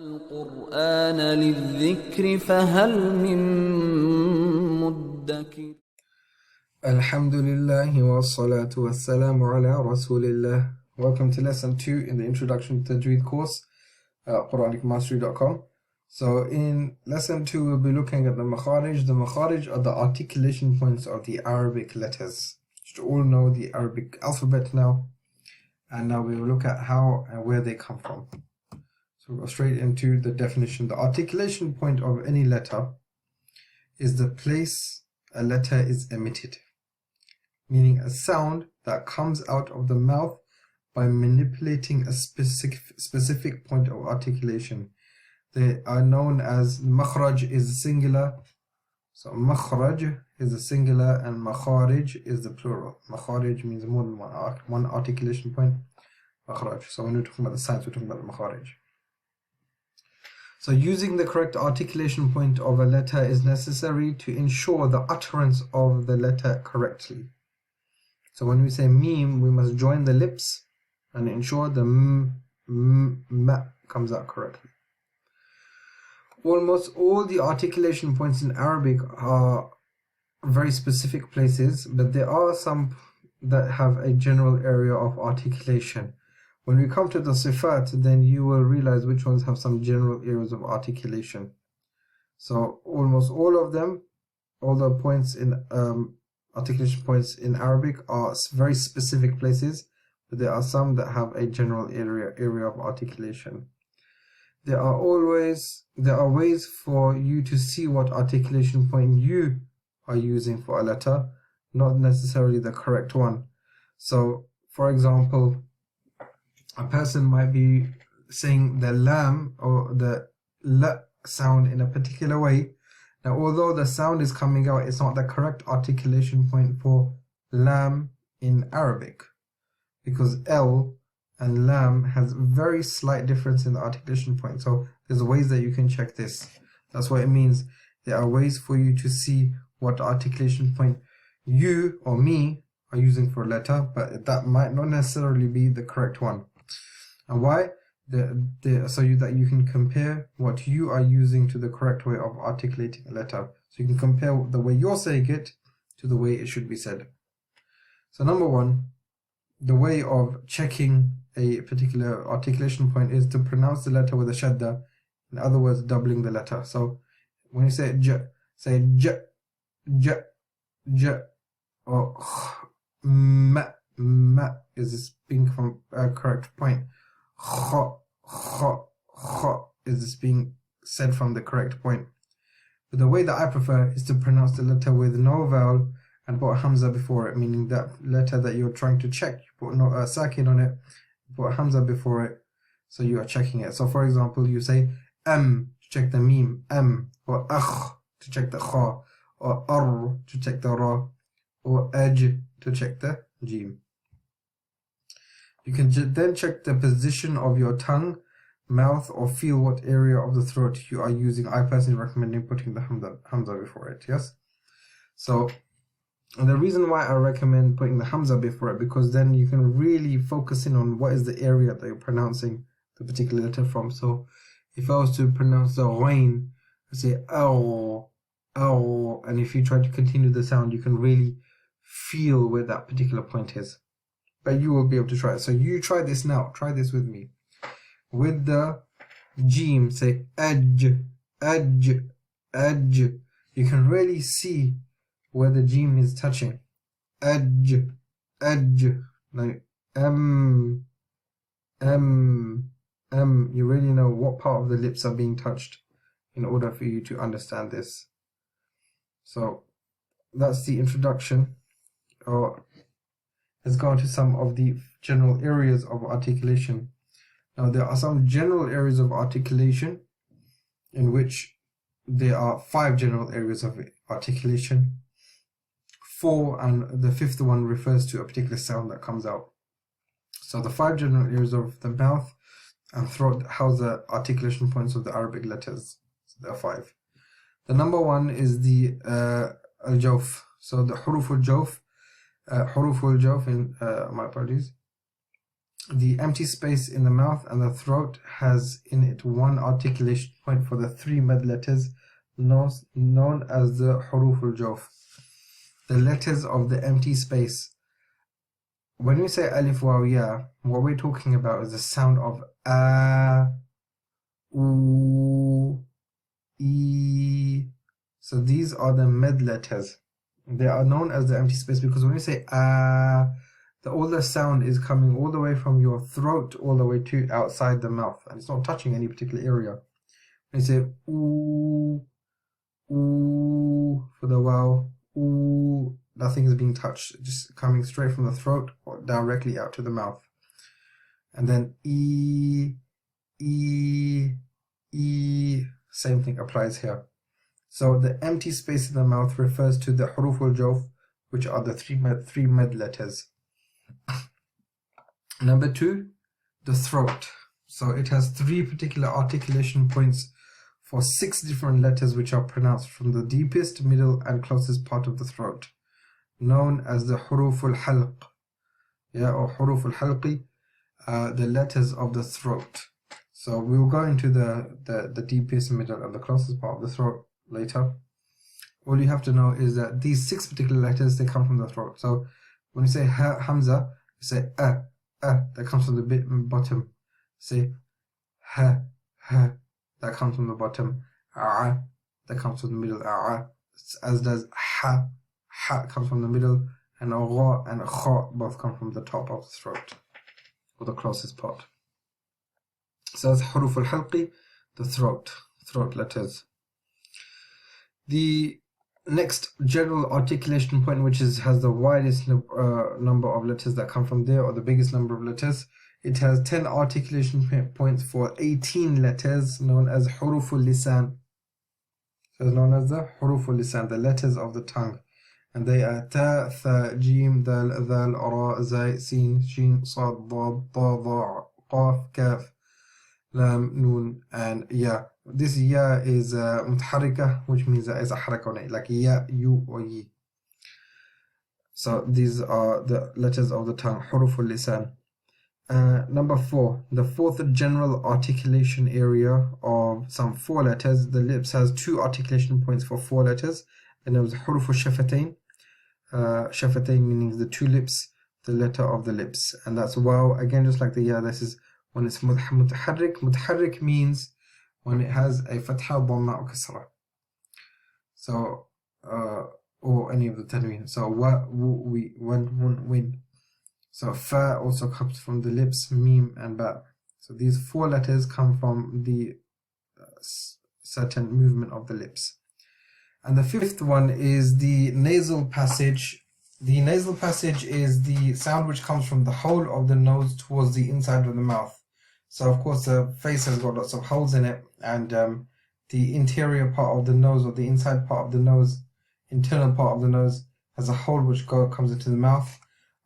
القرآن للذكر فهل من مدكر. Alhamdulillah wa salatu wa salamu ala rasulillah. Welcome to lesson 2 in the introduction to Tajweed course at QuranicMastery.com. So in lesson 2 we'll be looking at the Makhaarij. The Makhaarij are the articulation points of the Arabic letters. You should all know the Arabic alphabet now, and now we will look at how and where they come from. So we'll go straight into the definition. The articulation point of any letter is the place a letter is emitted, meaning a sound that comes out of the mouth by manipulating a specific point of articulation. They are known as Makhaarij is singular. So Makhaarij is the singular and Makhaarij is the plural. Makhaarij means more than one articulation point. Makhaarij. So when we're talking about the signs, we're talking about the Makhaarij. So using the correct articulation point of a letter is necessary to ensure the utterance of the letter correctly. So when we say meme, we must join the lips and ensure the m comes out correctly. Almost all the articulation points in Arabic are very specific places, but there are some that have a general area of articulation. When we come to the sifat, then you will realize which ones have some general areas of articulation. So almost all of them, all the points in articulation points in Arabic are very specific places, but there are some that have a general area of articulation. There are ways for you to see what articulation point you are using for a letter, not necessarily the correct one. So for example, a person might be saying the lam or the la sound in a particular way. Now, although the sound is coming out, it's not the correct articulation point for lam in Arabic, because L and lam has very slight difference in the articulation point. So there's ways that you can check this. That's what it means. There are ways for you to see what articulation point you or me are using for a letter, but that might not necessarily be the correct one. And why? So that you can compare what you are using to the correct way of articulating a letter. So you can compare the way you're saying it to the way it should be said. So number one, the way of checking a particular articulation point is to pronounce the letter with a shadda. In other words, doubling the letter. So when you say j, say j, j, j, or ma, ma is this being from a correct point. Kha, kha, kha is this being said from the correct point. But the way that I prefer is to pronounce the letter with no vowel and put hamza before it, meaning that letter that you're trying to check, you put no sakin on it, you put hamza before it, so you are checking it. So for example, you say to check the meme, or akh to check the kha, or ar to check the ra, or aj to check the jim. You can then check the position of your tongue, mouth, or feel what area of the throat you are using. I personally recommend putting the hamza before it, yes? So the reason why I recommend putting the hamza before it, because then you can really focus in on what is the area that you're pronouncing the particular letter from. So if I was to pronounce the ghain, I say aw, aw, and if you try to continue the sound, you can really feel where that particular point is. But you will be able to try it. So you try this now. Try this with me. With the jim, say edge, edge, edge. You can really see where the jim is touching. Edge, edge. Like you really know what part of the lips are being touched in order for you to understand this. So that's the introduction. Let's go on to some of the general areas of articulation. Now there are some general areas of articulation in which there are 5 general areas of articulation. 4 and the 5th one refers to a particular sound that comes out. So the 5 general areas of the mouth and throat house the articulation points of the Arabic letters. So there are 5. The number 1 is the al-jawf. So the huruf al-jawf. Huruf al-jawf in my apologies. The empty space in the mouth and the throat has in it one articulation point for the 3 mad letters known as the huruf al-jawf, the letters of the empty space. When we say alif waw ya, what we're talking about is the sound of a, u, e. So these are the mad letters. They are known as the empty space because when we say a, all the sound is coming all the way from your throat all the way to outside the mouth, and it's not touching any particular area. When you say ooh, ooh for the waw, ooh, nothing is being touched, just coming straight from the throat or directly out to the mouth. And then e, same thing applies here. So the empty space in the mouth refers to the huruf al-jawf, which are the 3 mad letters. Number 2, the throat. So it has 3 particular articulation points for 6 different letters which are pronounced from the deepest, middle and closest part of the throat, known as the huruf al-halq, or huruf al-halqi, the letters of the throat. So we'll go into the deepest, middle and the closest part of the throat later. All you have to know is that these 6 particular letters, they come from the throat. So when you say hamza, you say that comes from the bottom. Say ha, that comes from the bottom. That comes from the middle. As does ha comes from the middle, and ra and kha both come from the top of the throat, or the closest part. So that's huruf al-halqi, the throat letters. The next general articulation point, which has the widest number of letters that come from there, or the biggest number of letters, it has 10 articulation points for 18 letters, known as huruf al-lisan. So it's known as the huruf al-lisan, the letters of the tongue. And they are ta, tha, jim, dal, dhal, ra, zay, sin, shin, sad, dad, ta, dha, qaf, kaf, lam, nun, and ya. This ya is mutaharrika, which means there is a haraka on it, like ya, you, or yi. So these are the letters of the tongue, huruf al-lisan. Number 4, the 4th general articulation area of some 4 letters. The lips has 2 articulation points for 4 letters, and there was huruf al-shafatayn. Shafatayn meaning the 2 lips, the letter of the lips, and that's waw. Again, just like the ya, this is when it's mutaharrik. Mutaharrik means when it has a fatha, dhamma, or kasra. So, or any of the tanween. So wa, wu, wi, wan, wun, win. So fa also comes from the lips, mim and ba. So these 4 letters come from the certain movement of the lips. And the 5th one is the nasal passage. The nasal passage is the sound which comes from the hole of the nose towards the inside of the mouth. So of course the face has got lots of holes in it, and the interior part of the nose, or the inside part of the nose, internal part of the nose, has a hole which comes into the mouth.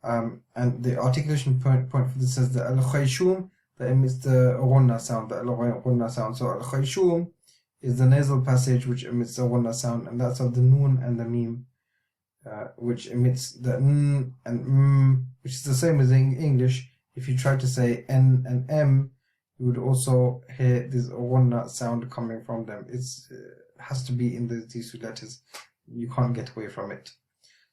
And the articulation point for this is the al-khayshum, that emits the ghunna sound, the ghunna sound. So al-khayshum is the nasal passage which emits the ghunna sound, and that's of the noon and the mim, which emits the n and m, which is the same as in English. If you try to say n and m, you would also hear this ghunna sound coming from them. It has to be in these 2 letters. You can't get away from it.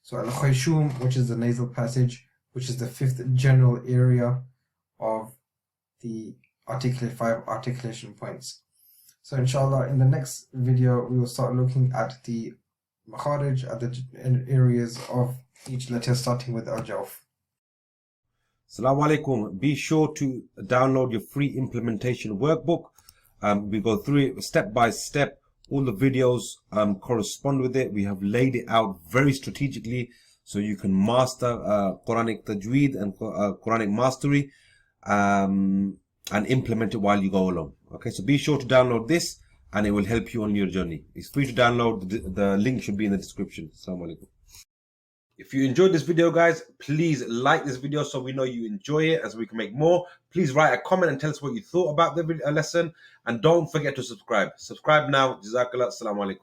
So al-khayshum, which is the nasal passage, which is the 5th general area of the 5 articulation points. So inshallah, in the next video, we will start looking at the makhaarij, at the areas of each letter, starting with al-jawf. Salam Alykum. Be sure to download your free implementation workbook. We go through it step by step. All the videos correspond with it. We have laid it out very strategically so you can master Quranic Tajweed and Quranic Mastery and implement it while you go along. Okay, so be sure to download this and it will help you on your journey. It's free to download. The link should be in the description. Assalamu alaikum. If you enjoyed this video, guys, please like this video so we know you enjoy it, as we can make more. Please write a comment and tell us what you thought about the lesson. And don't forget to subscribe. Subscribe now. Jazakallah. Assalamu alaikum.